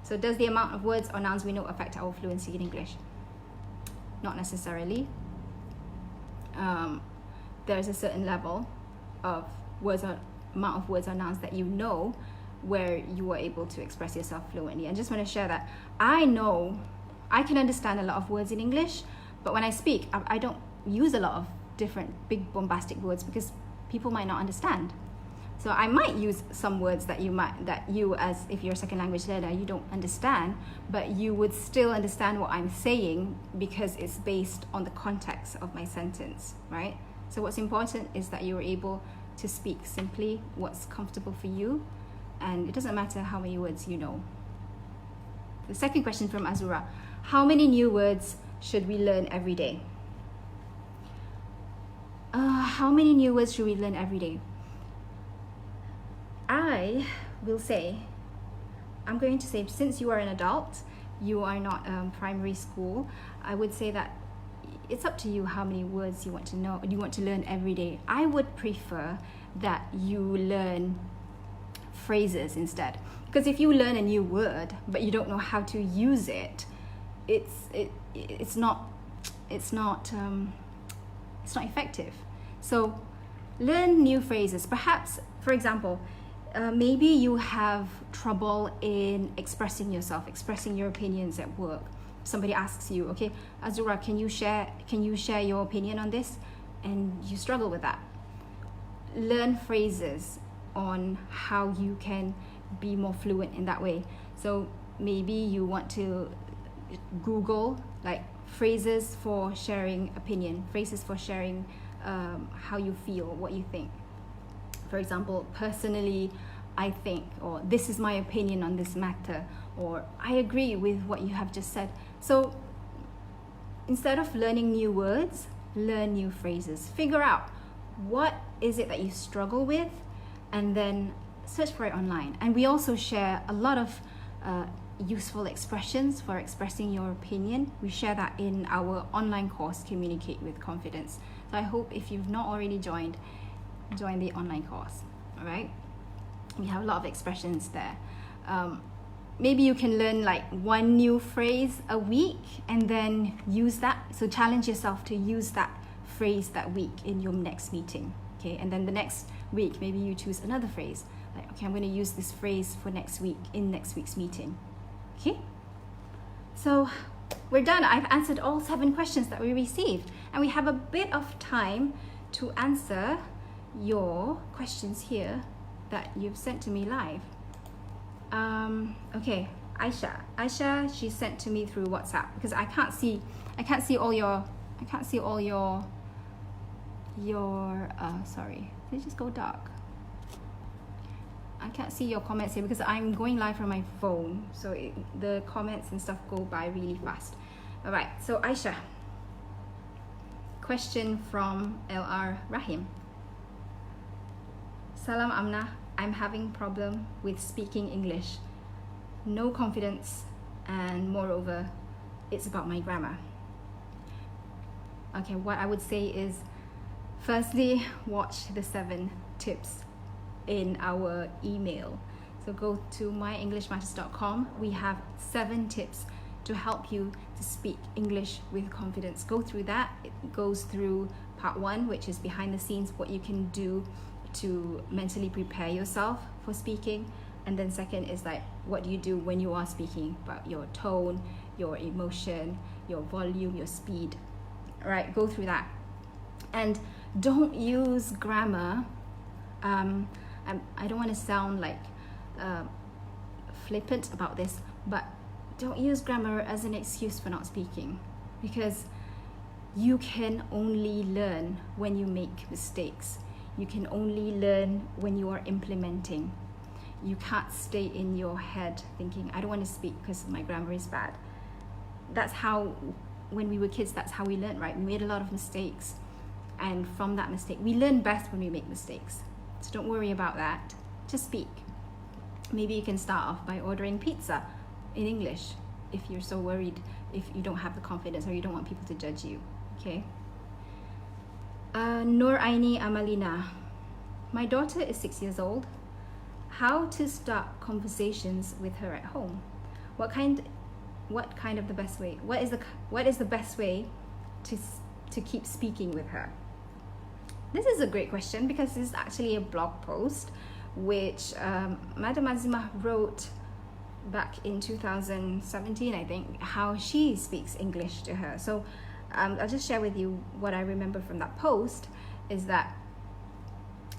So does the amount of words or nouns we know affect our fluency in English? Not necessarily. There's a certain level of amount of words or nouns that you know where you are able to express yourself fluently. I just want to share that I know I can understand a lot of words in English, but when I speak, I don't use a lot of different big bombastic words because people might not understand. So I might use some words that you as if you're a second language learner, you don't understand, but you would still understand what I'm saying because it's based on the context of my sentence, right? So what's important is that you're able to speak simply what's comfortable for you, and it doesn't matter how many words you know. The second question from Azura: how many new words should we learn every day? How many new words should we learn every day? I'm going to say, since you are an adult, you are not primary school, I would say that it's up to you how many words you want to learn every day. I would prefer that you learn phrases instead, because if you learn a new word but you don't know how to use it, it's not effective. So learn new phrases. Perhaps, for example, maybe you have trouble in expressing yourself, expressing your opinions at work. Somebody asks you, okay, Azura, can you share your opinion on this? And you struggle with that. Learn phrases on how you can be more fluent in that way. So maybe you want to Google like phrases for sharing opinion, phrases for sharing how you feel, what you think. For example, personally, I think, or this is my opinion on this matter, or I agree with what you have just said. So instead of learning new words, learn new phrases. Figure out what is it that you struggle with, and then search for it online. And we also share a lot of useful expressions for expressing your opinion. We share that in our online course, Communicate with Confidence. So I hope if you've not already join the online course. All right, we have a lot of expressions there. Maybe you can learn like one new phrase a week and then use that. So challenge yourself to use that phrase that week in your next meeting. Okay, and then the next week maybe you choose another phrase, like, okay, I'm going to use this phrase for next week in next week's meeting. Okay, so we're done. I've answered all 7 questions that we received, and we have a bit of time to answer your questions here that you've sent to me live. Okay, Aisha, she sent to me through WhatsApp because I can't see all your sorry, did it just go dark? I can't see your comments here because I'm going live from my phone, so the comments and stuff go by really fast. All right, so Aisha, question from LR Rahim. Salam Amnah, I'm having problem with speaking English. No confidence, and moreover, it's about my grammar. Okay, what I would say is, firstly, watch the 7 tips in our email. So go to myenglishmatters.com. We have 7 tips to help you to speak English with confidence. Go through that. It goes through part 1, which is behind the scenes, what you can do to mentally prepare yourself for speaking. And then second is like, what do you do when you are speaking, about your tone, your emotion, your volume, your speed. All right, go through that. And don't use grammar. I don't want to sound like flippant about this, but don't use grammar as an excuse for not speaking, because you can only learn when you make mistakes. You can only learn when you are implementing. You can't stay in your head thinking, I don't want to speak because my grammar is bad. That's how, when we were kids, that's how we learned, right? We made a lot of mistakes. And from that mistake, we learn best when we make mistakes. So don't worry about that. Just speak. Maybe you can start off by ordering pizza in English if you're so worried, if you don't have the confidence or you don't want people to judge you. Okay? Nur Aini Amalina. My daughter is 6 years old. How to start conversations with her at home? What kind of the best way? What is the best way to keep speaking with her? This is a great question, because this is actually a blog post which Madam Azimah wrote back in 2017, I think, how she speaks English to her. So I'll just share with you what I remember from that post is that,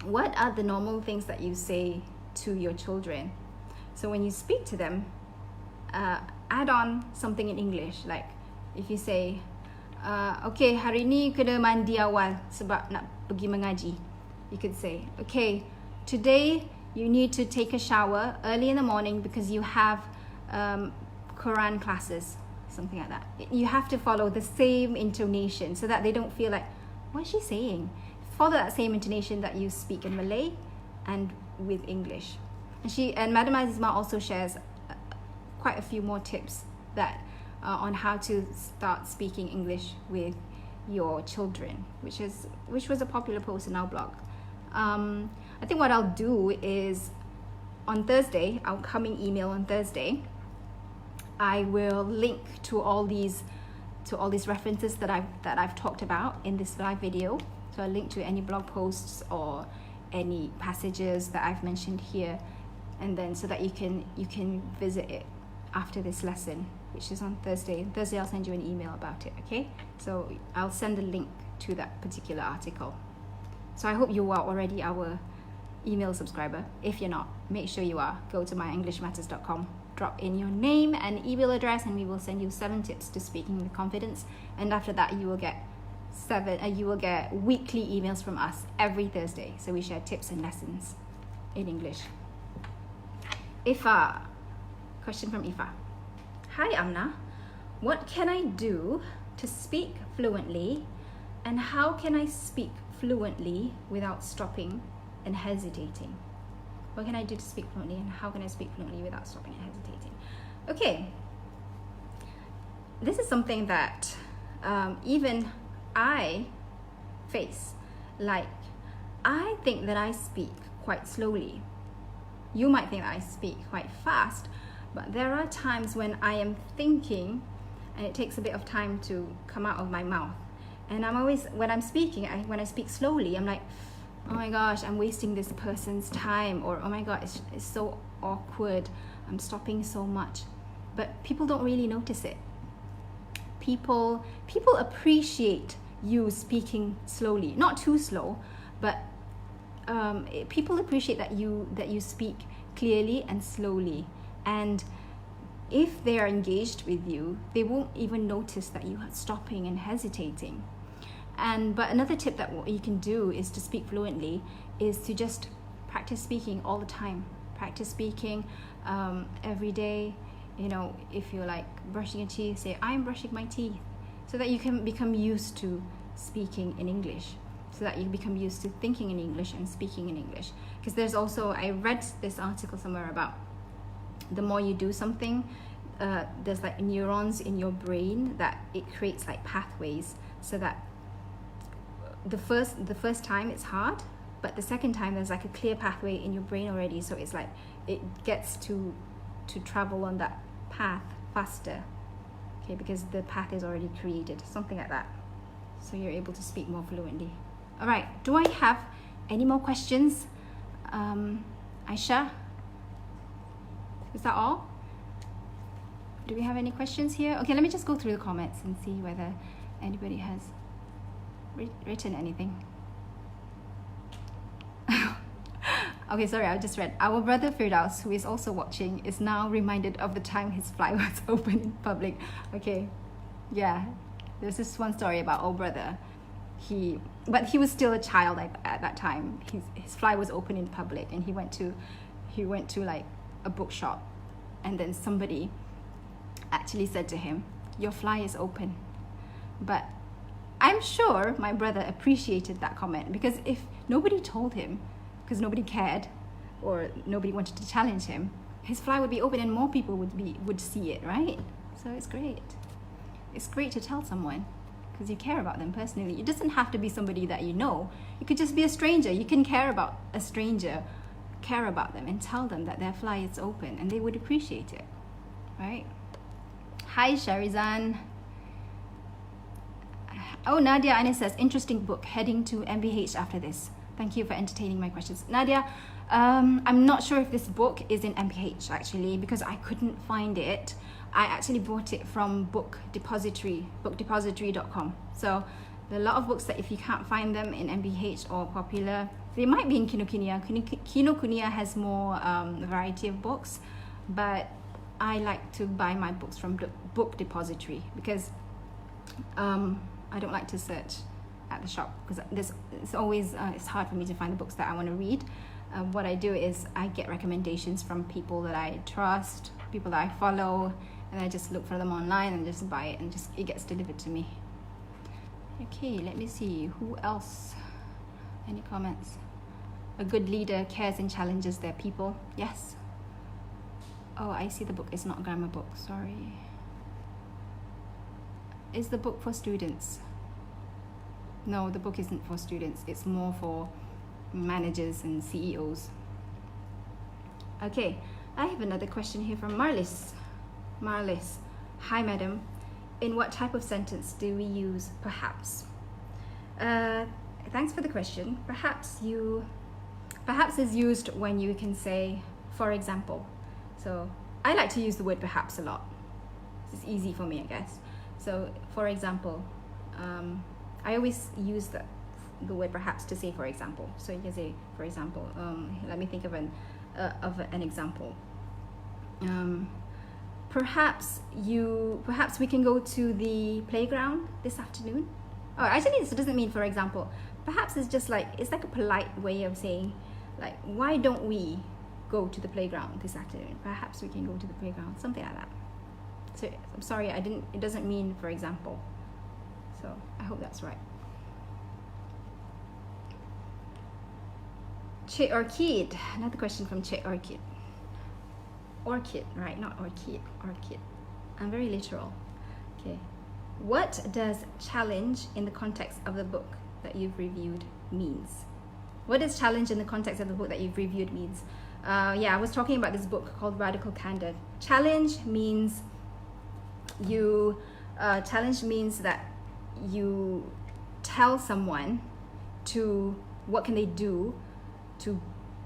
what are the normal things that you say to your children? So when you speak to them, add on something in English. Like if you say, okay, hari ni kena mandi awal sebab nak pergi mengaji. You could say, okay, today you need to take a shower early in the morning because you have Quran classes, something like that. You have to follow the same intonation so that they don't feel like, what is she saying? Follow that same intonation that you speak in Malay and with English. And Madam Azimah also shares quite a few more tips that on how to start speaking English with your children, which was a popular post in our blog. I think what I'll do is on Thursday, our coming email on Thursday, I will link to all these references that I've talked about in this live video. So I'll link to any blog posts or any passages that I've mentioned here, and then so that you can visit it after this lesson, which is on Thursday. Thursday I'll send you an email about it, okay? So I'll send a link to that particular article. So I hope you are already our email subscriber. If you're not, make sure you are. Go to myenglishmatters.com, drop in your name and email address, and we will send you 7 tips to speaking with confidence. And after that, you will get weekly emails from us every Thursday. So we share tips and lessons in English. Ifa, question from Ifa. Hi Amnah, what can I do to speak fluently, and how can I speak fluently without stopping and hesitating? What can I do to speak fluently, and how can I speak fluently without stopping and hesitating? Okay, this is something that even I face. Like, I think that I speak quite slowly. You might think that I speak quite fast, but there are times when I am thinking and it takes a bit of time to come out of my mouth. And I'm always, when I'm speaking, when I speak slowly, I'm like, oh my gosh, I'm wasting this person's time, or oh my god, it's so awkward, I'm stopping so much. But people don't really notice it. People appreciate you speaking slowly, not too slow, but people appreciate that you speak clearly and slowly. And if they are engaged with you, they won't even notice that you are stopping and hesitating. But another tip that what you can do is to speak fluently is to just practice speaking all the time. Practice speaking every day. You know, if you're like brushing your teeth, say, I'm brushing my teeth, so that you can become used to speaking in English, so that you become used to thinking in English and speaking in English. Because there's also, I read this article somewhere about the more you do something, there's like neurons in your brain that it creates like pathways, so that the first time it's hard, but the second time there's like a clear pathway in your brain already, so it's like it gets to travel on that path faster, okay, because the path is already created, something like that. So you're able to speak more fluently. All right, do I have any more questions? Aisha, is that all? Do we have any questions here? Okay, let me just go through the comments and see whether anybody has written anything. Okay, sorry, I just read. Our brother Firdaus, who is also watching, is now reminded of the time his fly was open in public. Okay, yeah, there's this one story about old brother. But he was still a child at that time. His fly was open in public, and he went to like a bookshop, and then somebody actually said to him, "Your fly is open." But I'm sure my brother appreciated that comment, because if nobody told him, because nobody cared or nobody wanted to challenge him, his fly would be open and more people would see it, right? So it's great. It's great to tell someone because you care about them personally. It doesn't have to be somebody that you know. It could just be a stranger. You can care about a stranger, care about them and tell them that their fly is open, and they would appreciate it, right? Hi, Sharizan. Oh, Nadia Anis says, interesting book, heading to MBH after this. Thank you for entertaining my questions. Nadia, I'm not sure if this book is in MBH actually, because I couldn't find it. I actually bought it from Book Depository, bookdepository.com. So there are a lot of books that if you can't find them in MBH or Popular, they might be in Kinokuniya. Kinokuniya has more variety of books, but I like to buy my books from Book Depository because I don't like to search at the shop, because it's hard for me to find the books that I want to read. What I do is I get recommendations from people that I trust, people that I follow, and I just look for them online and just buy it, and it gets delivered to me. Okay, let me see, who else? Any comments? A good leader cares and challenges their people. Yes. Oh, I see the book is not a grammar book, sorry. Is the book for students? No, the book isn't for students. It's more for managers and CEOs. Okay, I have another question here from Marlis. Marlis, hi madam. In what type of sentence do we use perhaps? Thanks for the question. Perhaps is used when you can say, for example. So I like to use the word perhaps a lot. It's easy for me, I guess. So for example, I always use the word perhaps to say for example. So you can say, for example, let me think of an example. Perhaps we can go to the playground this afternoon. Oh, actually, this doesn't mean for example. Perhaps it's just like, it's like a polite way of saying, like, why don't we go to the playground this afternoon? Perhaps we can go to the playground, something like that. So I'm sorry, it doesn't mean for example. So I hope that's right. Che Orchid, another question from Che Orchid. Orchid, right? Not orchid, orchid. I'm very literal. Okay. What does challenge in the context of the book that you've reviewed means? What does challenge in the context of the book that you've reviewed means? Yeah, I was talking about this book called Radical Candor. Challenge means that you tell someone what can they do to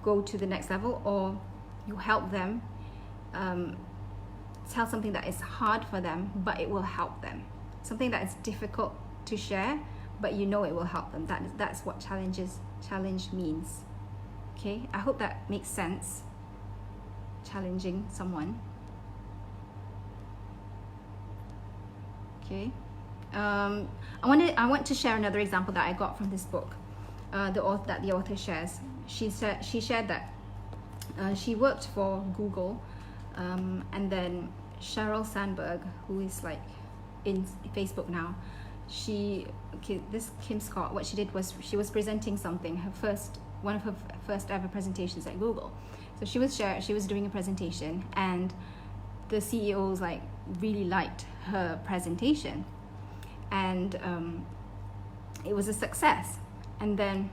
go to the next level, or you help them tell something that is hard for them but it will help them, something that is difficult to share but you know it will help them. That's what challenge means. Okay, I hope that makes sense. Challenging someone. Okay. I want to share another example that I got from this book. The author shares. She shared that she worked for Google, and then Sheryl Sandberg, who is like in Facebook now, this Kim Scott, what she did was she was presenting something, one of her first ever presentations at Google. So she was doing a presentation, and the CEOs like really liked her presentation, and it was a success. And then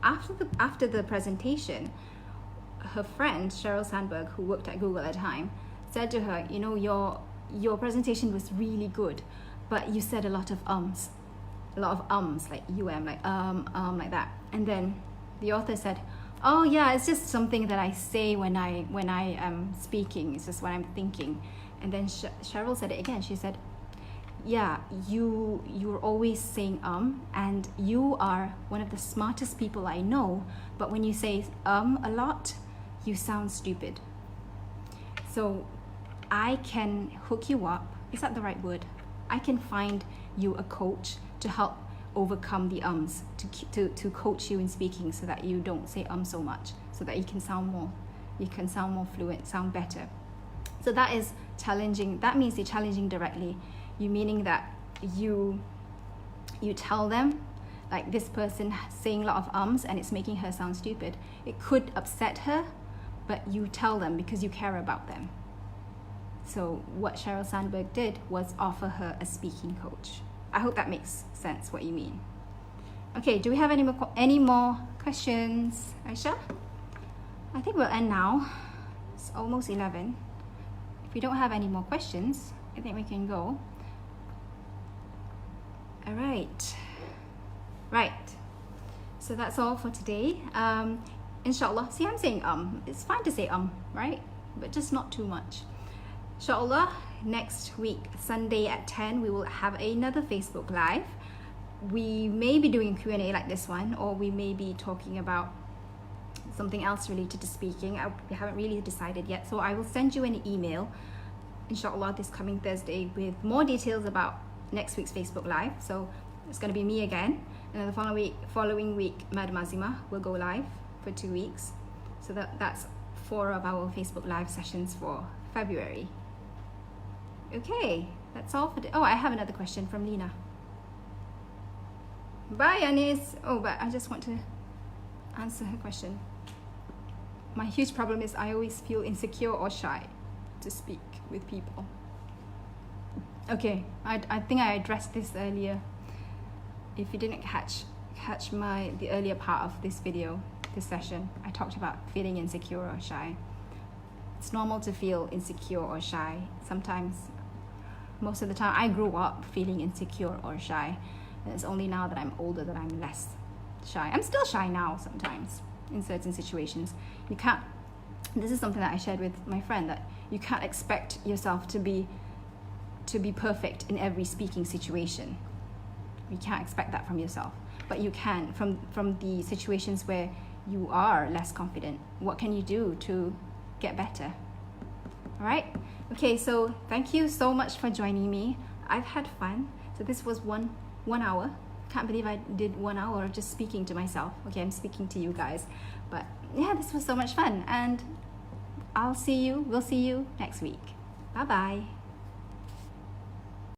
after the presentation, her friend Sheryl Sandberg, who worked at Google at the time, said to her, you know, your presentation was really good, but you said a lot of ums, like like that. And then the author said, oh yeah, it's just something that I say when I am speaking. It's just what I'm thinking. And then Sheryl said it again. She said, yeah, you're always saying and you are one of the smartest people I know, but when you say a lot, you sound stupid. So I can hook you up. Is that the right word? I can find you a coach to help overcome the ums, to coach you in speaking so that you don't say so much, so that you can sound more fluent, sound better. So that is challenging. That means you're challenging directly. You meaning that you tell them, like, this person saying a lot of ums and it's making her sound stupid. It could upset her, but you tell them because you care about them. So what Sheryl Sandberg did was offer her a speaking coach. I hope that makes sense what you mean. Okay, do we have any more questions, Aisha? I think we'll end now. It's almost 11. If we don't have any more questions, I think we can go. All right. Right. So that's all for today. Inshallah. See, I'm saying It's fine to say right? But just not too much. Inshallah, next week, Sunday at 10, we will have another Facebook Live. We may be doing Q&A like this one, or we may be talking about something else related to speaking. We haven't really decided yet. So I will send you an email, inshallah, this coming Thursday with more details about next week's Facebook Live. So it's going to be me again. And then the following week, Madam Azima will go live for 2 weeks. So that's 4 of our Facebook Live sessions for February. Okay, that's all for oh, I have another question from Lena. Bye, Anis. Oh, but I just want to answer her question. My huge problem is I always feel insecure or shy to speak with people. Okay, I think I addressed this earlier. If you didn't catch the earlier part of this video, this session, I talked about feeling insecure or shy. It's normal to feel insecure or shy. Sometimes, most of the time, I grew up feeling insecure or shy. And it's only now that I'm older that I'm less shy. I'm still shy now sometimes in certain situations. This is something that I shared with my friend, that you can't expect yourself to be perfect in every speaking situation. You can't expect that from yourself, but you can from the situations where you are less confident. What can you do to get better? All right. Okay, so thank you so much for joining me. I've had fun. So this was one hour. Can't believe I did 1 hour of just speaking to myself. Okay, I'm speaking to you guys, but yeah, this was so much fun, and we'll see you next week. Bye bye.